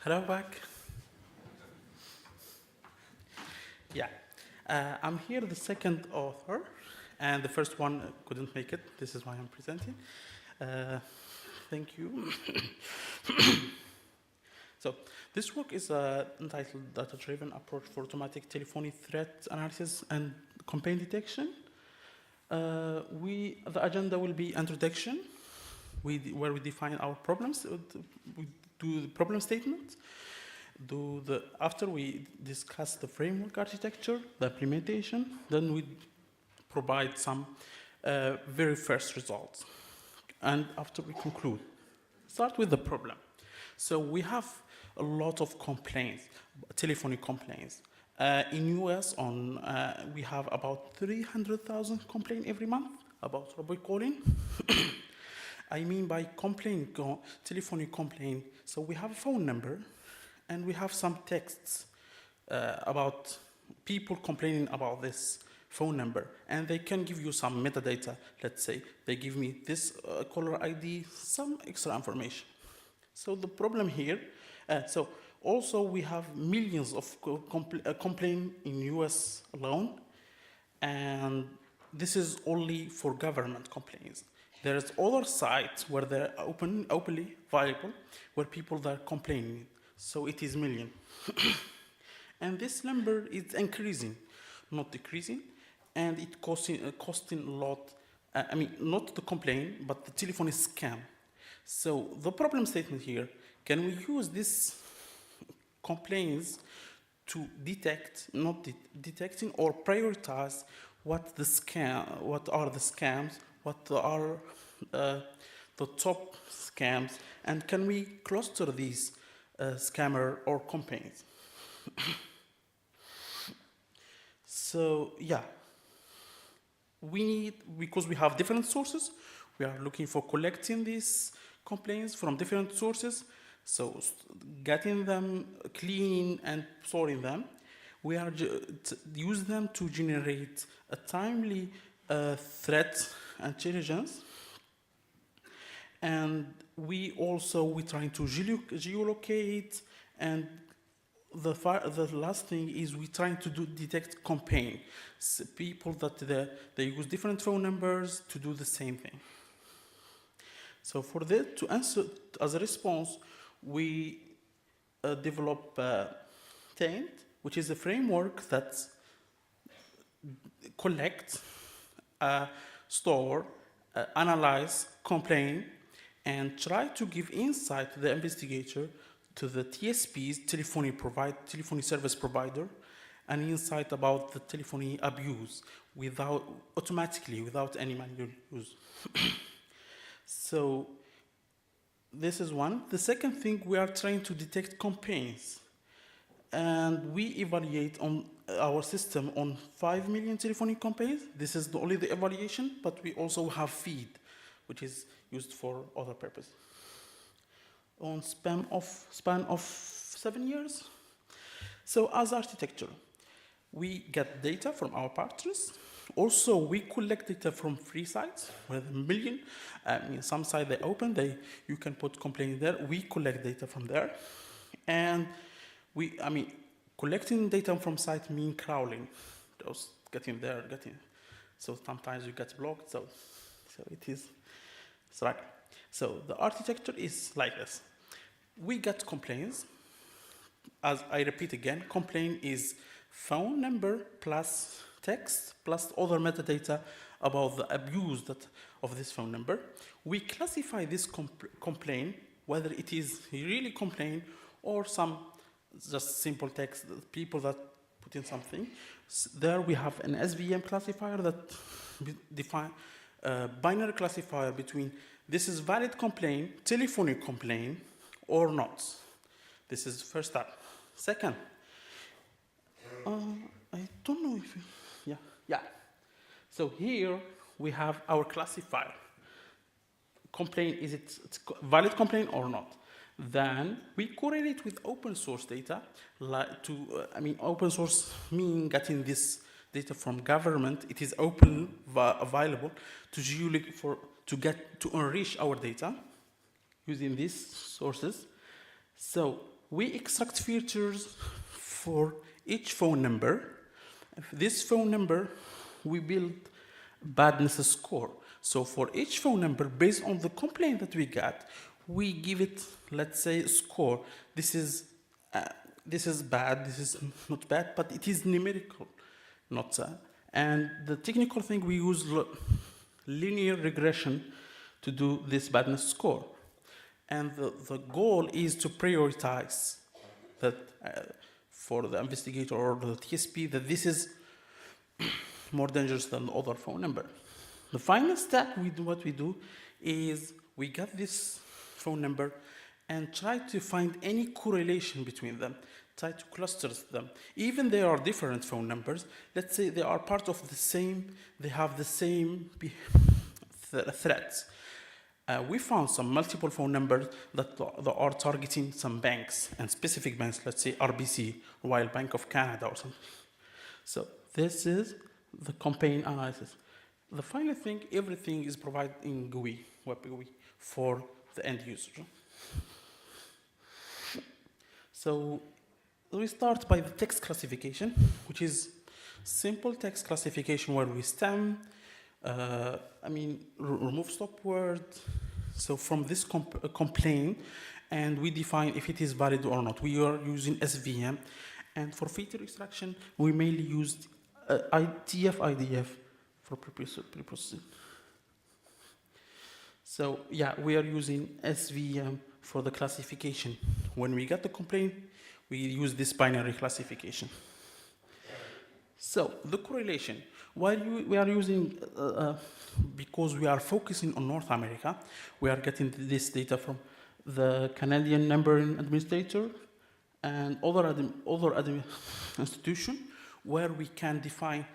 Hello back. Yeah, I'm here, the second author, and the first one couldn't make it. This is why I'm presenting. Thank you. So this work is entitled DataDriven Approach for Automatic Telephony Threat Analysis and Campaign Detection. The agenda will be introduction, where we define our problems. We do the problem statement. After we discuss the framework architecture, the implementation, then we provide some very first results. And after we conclude, start with the problem. So we have a lot of complaints, telephony complaints. In US, we have about 300,000 complaints every month about robocalling. I mean by telephony complaint, so we have a phone number, and we have some texts about people complaining about this phone number, and they can give you some metadata. Let's say they give me this caller ID, some extra information. So the problem here, so also we have millions of complaints in US alone, and this is only for government complaints. There's other sites where they're openly viable, where people are complaining. So it is million. And this number is increasing, not decreasing, and it costing a lot. I mean, not the complaint, but the telephone scam. So the problem statement here, can we use these complaints to detect, not detecting, or prioritize what are the scams, what are the top scams, and can we cluster these scammer or campaigns? So yeah, because we have different sources, we are looking for collecting these complaints from different sources, so getting them clean and sorting them. We are use them to generate a timely threat intelligence, and we trying to geolocate, and the last thing is we trying to detect campaign, people that they use different phone numbers to do the same thing. So for that, to answer as a response, we develop TAINT, which is a framework that collects, store, analyze, complain, and try to give insight to the investigator, to the TSPs, telephony service provider, and insight about the telephony abuse automatically, without any manual use. So this is one. The second thing, we are trying to detect campaigns, and we evaluate on our system on 5 million telephony campaigns. This is only the evaluation, but we also have feed, which is used for other purposes. On span of 7 years. So as architecture, we get data from our partners. Also, we collect data from free sites, with a million. Some site they open, you can put complaint there. We collect data from there, and collecting data from site mean crawling, just getting. So sometimes you get blocked. So it is. Right. So the architecture is like this. We get complaints. As I repeat again, complaint is phone number plus text plus other metadata about the abuse of this phone number. We classify this complaint, whether it is really complaint or some just simple text, people that put in something. There we have an SVM classifier that define a binary classifier between this is valid complaint, telephony complaint, or not. This is the first step. Second, I don't know if, yeah. So here we have our classifier. Complaint, is it valid complaint or not? Then we correlate with open source data. Open source mean getting this data from government. It is open, available to enrich our data using these sources. So we extract features for each phone number. This phone number, we build badness score. So for each phone number, based on the complaint that we got, we give it, let's say, a score. This is bad, this is not bad, but it is numerical, not and the technical thing, we use linear regression to do this badness score. And the goal is to prioritize that for the investigator or the TSP, that this is more dangerous than the other phone number. The final step, what we do is we get this phone number and try to find any correlation between them, try to cluster them. Even they are different phone numbers, let's say they are part of the same, they have the same threats. We found some multiple phone numbers that are targeting some banks and specific banks, let's say RBC, Royal Bank of Canada or something. So this is the campaign analysis. The final thing, everything is provided in GUI, web GUI, for the end user. So we start by the text classification, which is simple text classification where we stem, remove stop word. So from this complaint, and we define if it is valid or not. We are using SVM, and for feature extraction, we mainly use TF-IDF for preprocessing. So yeah, we are using SVM for the classification. When we get the complaint, we use this binary classification. So the correlation, while we are using, because we are focusing on North America, we are getting this data from the Canadian Numbering Administrator and other institution, where we can define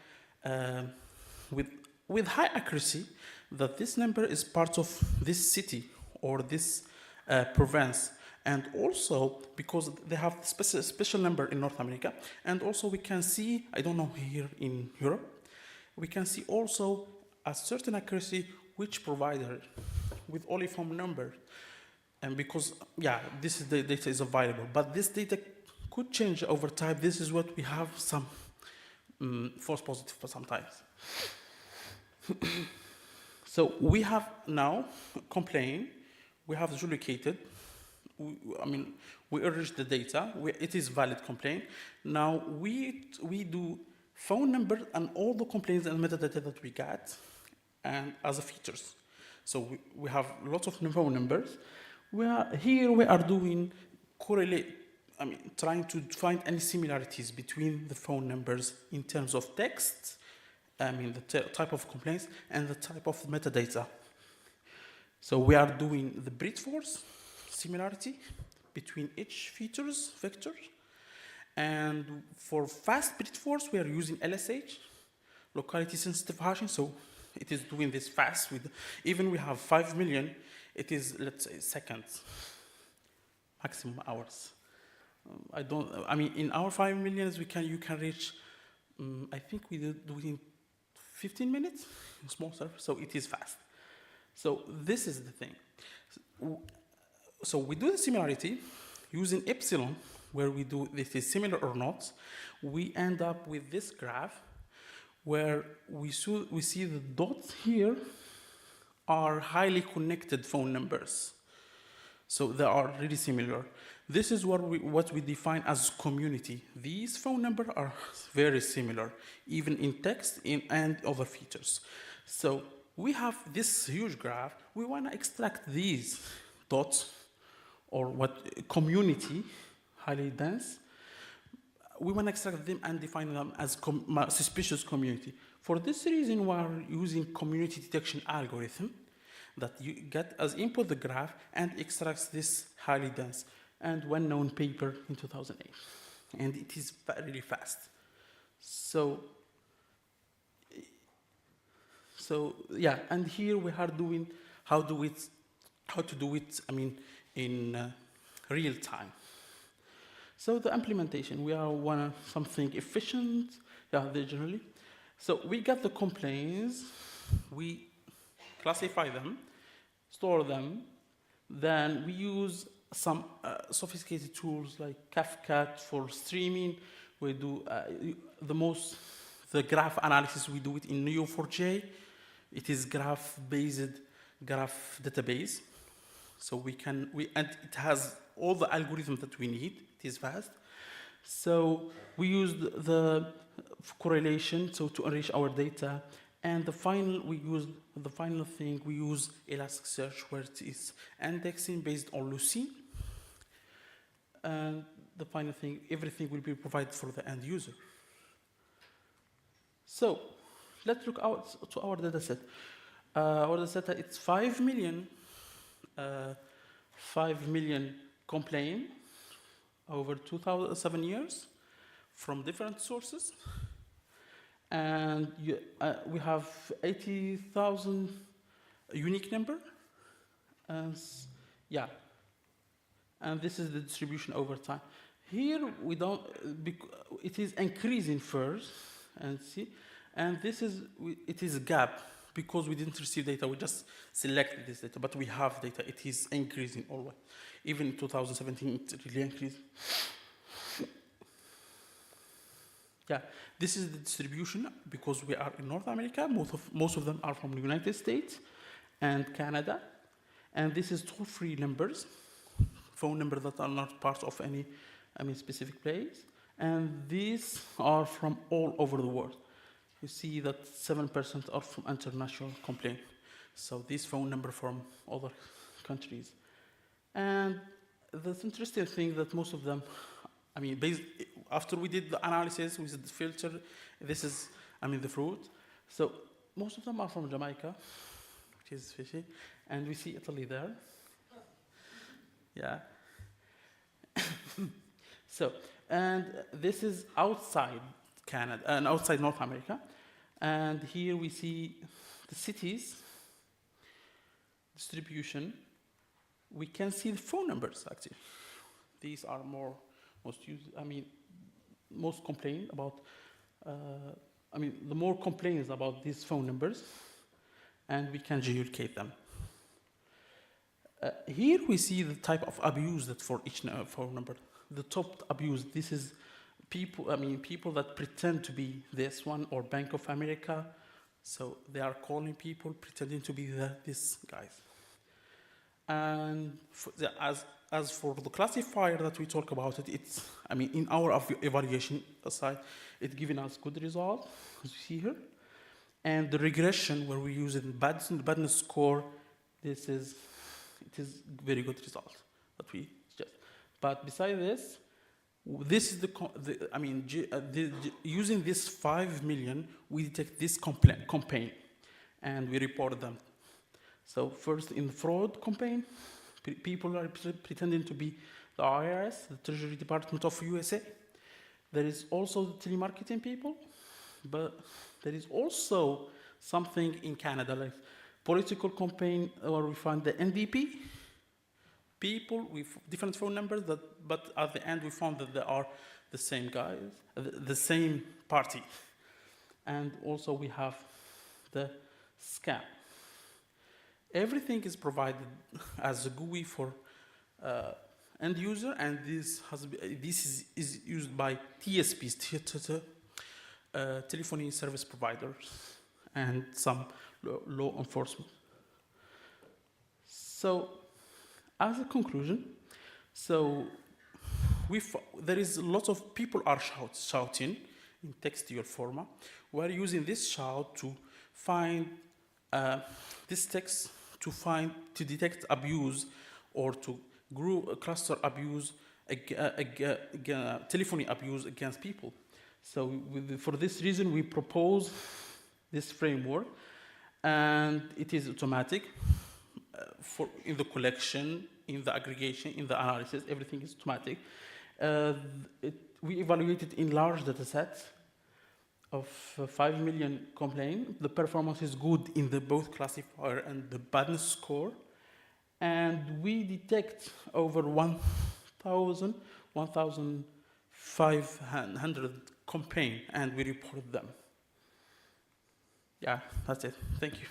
with high accuracy that this number is part of this city or this province. And also, because they have special number in North America, and also we can see, I don't know here in Europe, we can see also a certain accuracy which provider with only phone number. And because, yeah, this is the data is available, but this data could change over time. This is what we have some false positive for sometimes. So we have now complaint, we have adjudicated. We urge the data, it is valid complaint. Now we do phone number and all the complaints and metadata that we got and as a features. So we have lots of phone numbers. We are doing trying to find any similarities between the phone numbers in terms of text, the type of complaints and the type of metadata. So we are doing the brute force similarity between each vector. And for fast brute force, we are using LSH, locality sensitive hashing. So it is doing this fast with, even we have 5 million, it is, let's say, seconds, maximum hours. In our 5 millions, you can reach, I think we do it in 15 minutes, in small server, so it is fast. So this is the thing. So we do the similarity using epsilon, where we do this is similar or not. We end up with this graph where we see the dots here are highly connected phone numbers. So they are really similar. This is what we define as community. These phone numbers are very similar, even in text and other features. So we have this huge graph. We want to extract these dots, or what community, highly dense. We want to extract them and define them as suspicious community. For this reason, we are using community detection algorithm that you get as input the graph and extracts this highly dense, and one known paper in 2008. And it is really fast. So yeah, and here we are doing how to do it, in real time. So the implementation, we want something efficient, generally. So we get the complaints, we classify them, store them, then we use some sophisticated tools like Kafka for streaming. We do the graph analysis, we do it in Neo4j. It is graph-based graph database. So and it has all the algorithms that we need. It is fast. So we use the correlation to enrich our data. And the final thing, we use Elasticsearch, where it is indexing based on Lucy. And the final thing, everything will be provided for the end user. So let's look out to our data set. Our data set, it's 5 million complaints over 2007 years from different sources. And we have 80,000 unique number. Yeah. And this is the distribution over time. Here we don't, it is increasing first, and see, and it is a gap because we didn't receive data, we just selected this data, but we have data, it is increasing always. Even in 2017, it really increased. Yeah, this is the distribution because we are in North America. Most of them are from the United States and Canada. And this is toll-free numbers, phone numbers that are not part of any specific place. And these are from all over the world. You see that 7% are from international complaint. So this phone number from other countries. And the interesting thing that most of them, after we did the analysis, we did the filter, this is, the fruit. So most of them are from Jamaica, which is fishy, and we see Italy there. Yeah. So, and this is outside Canada, and outside North America. And here we see the cities distribution. We can see the phone numbers, actually. These are most complained about, the more complaints about these phone numbers, and we can geolocate them. Here we see the type of abuse that for each phone number. The top abuse, this is people that pretend to be this one or Bank of America. So they are calling people pretending to be these guys. And as for the classifier that we talk about it's in our evaluation side, it's giving us good result, as you see here. And the regression where we use it in badness score, it is very good result that we suggest. But besides this is using this 5 million, we detect this campaign and we report them. So first in fraud campaign, people are pretending to be the IRS, the Treasury Department of USA. There is also the telemarketing people, but there is also something in Canada, like political campaign, where we find the NDP, people with different phone numbers, but at the end we found that they are the same guys, the same party. And also we have the scam. Everything is provided as a GUI for end user, and this is used by TSPs, telephony service providers, and some law enforcement. So, as a conclusion, there is a lot of people are shouting in textual format. We're using this shout to find this text to detect abuse or to group cluster abuse, telephony abuse against people. So for this reason, we propose this framework, and it is automatic in the collection, in the aggregation, in the analysis, everything is automatic. We evaluated in large data sets of 5 million complaints. The performance is good in the both classifier and the badness score. And we detect over 1,500 complaints, and we report them. Yeah, that's it. Thank you.